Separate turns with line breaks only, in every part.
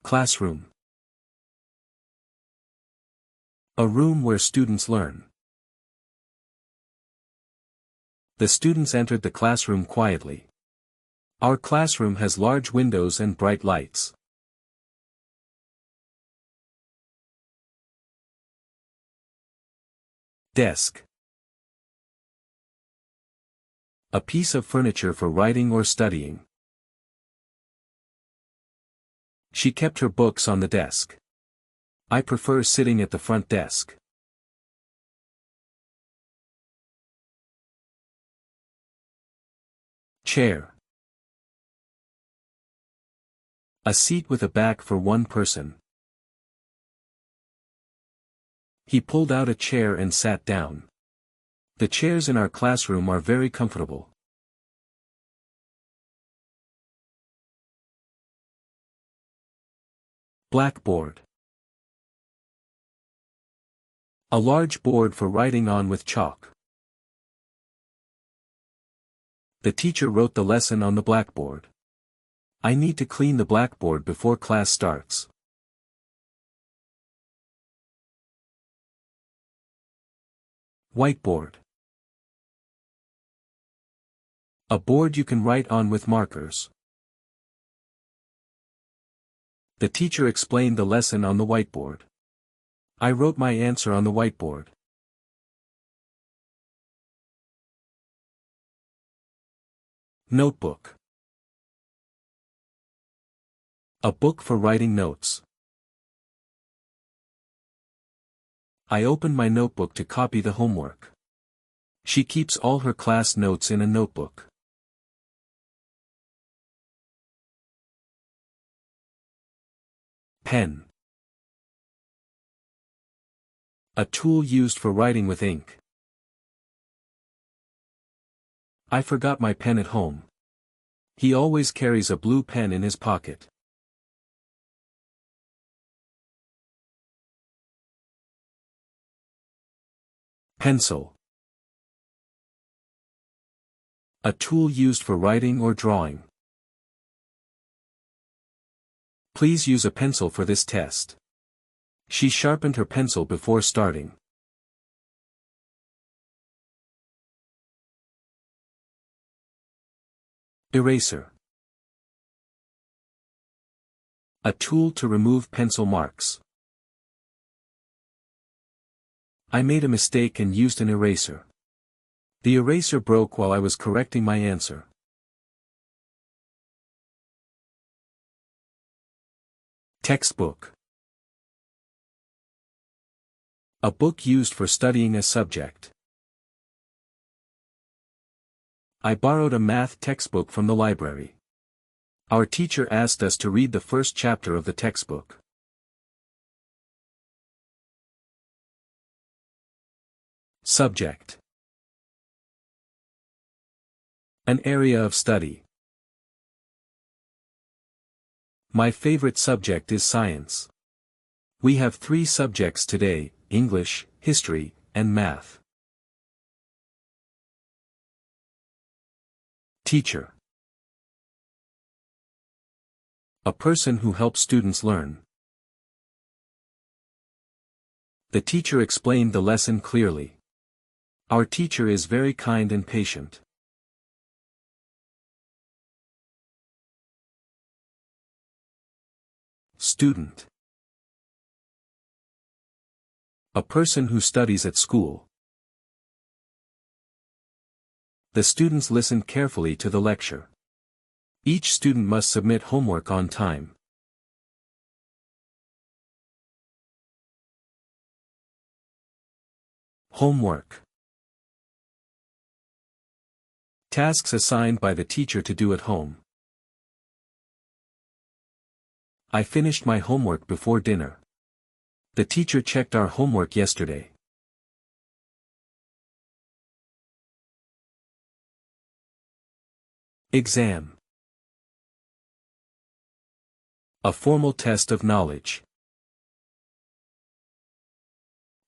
Classroom. A room where students learn. The students entered the classroom quietly. Our classroom has large windows and bright lights. Desk. A piece of furniture for writing or studying. She kept her books on the desk. I prefer sitting at the front desk. Chair. A seat with a back for one person. He pulled out a chair and sat down. The chairs in our classroom are very comfortable. Blackboard. A large board for writing on with chalk. The teacher wrote the lesson on the blackboard. I need to clean the blackboard before class starts. Whiteboard. A board you can write on with markers. The teacher explained the lesson on the whiteboard. I wrote my answer on the whiteboard. Notebook. A book for writing notes. I opened my notebook to copy the homework. She keeps all her class notes in a notebook. Pen. A tool used for writing with ink. I forgot my pen at home. He always carries a blue pen in his pocket. Pencil. A tool used for writing or drawing. Please use a pencil for this test. She sharpened her pencil before starting. Eraser. A tool to remove pencil marks. I made a mistake and used an eraser. The eraser broke while I was correcting my answer. Textbook. A book used for studying a subject. I borrowed a math textbook from the library. Our teacher asked us to read the first chapter of the textbook. Subject. An area of study. My favorite subject is science. We have 3 subjects today: English, history, and math. Teacher. A person who helps students learn. The teacher explained the lesson clearly. Our teacher is very kind and patient. Student. A person who studies at school. The students listened carefully to the lecture. Each student must submit homework on time. Homework. Tasks assigned by the teacher to do at home. I finished my homework before dinner. The teacher checked our homework yesterday. Exam. A formal test of knowledge.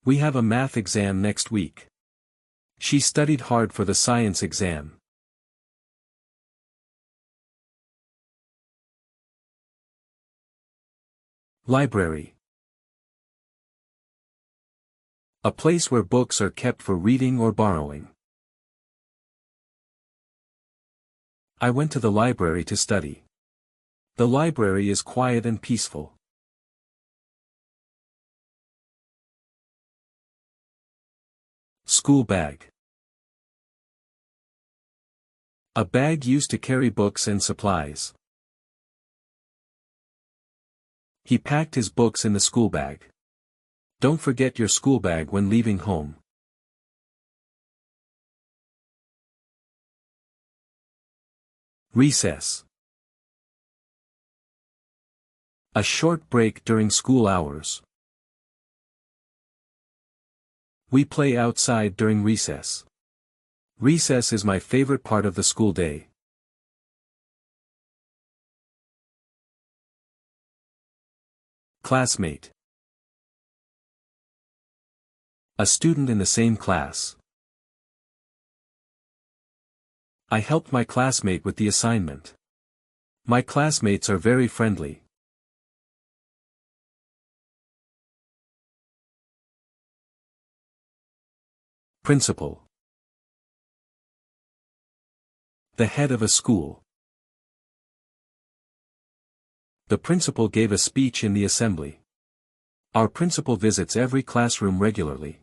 We have a math exam next week. She studied hard for the science exam. Library. A place where books are kept for reading or borrowing. I went to the library to study. The library is quiet and peaceful. School bag. A bag used to carry books and supplies. He packed his books in the school bag. Don't forget your school bag when leaving home. Recess. A short break during school hours. We play outside during recess. Recess is my favorite part of the school day. Classmate. A student in the same class. I helped my classmate with the assignment. My classmates are very friendly. Principal. The head of a school. The principal gave a speech in the assembly. Our principal visits every classroom regularly.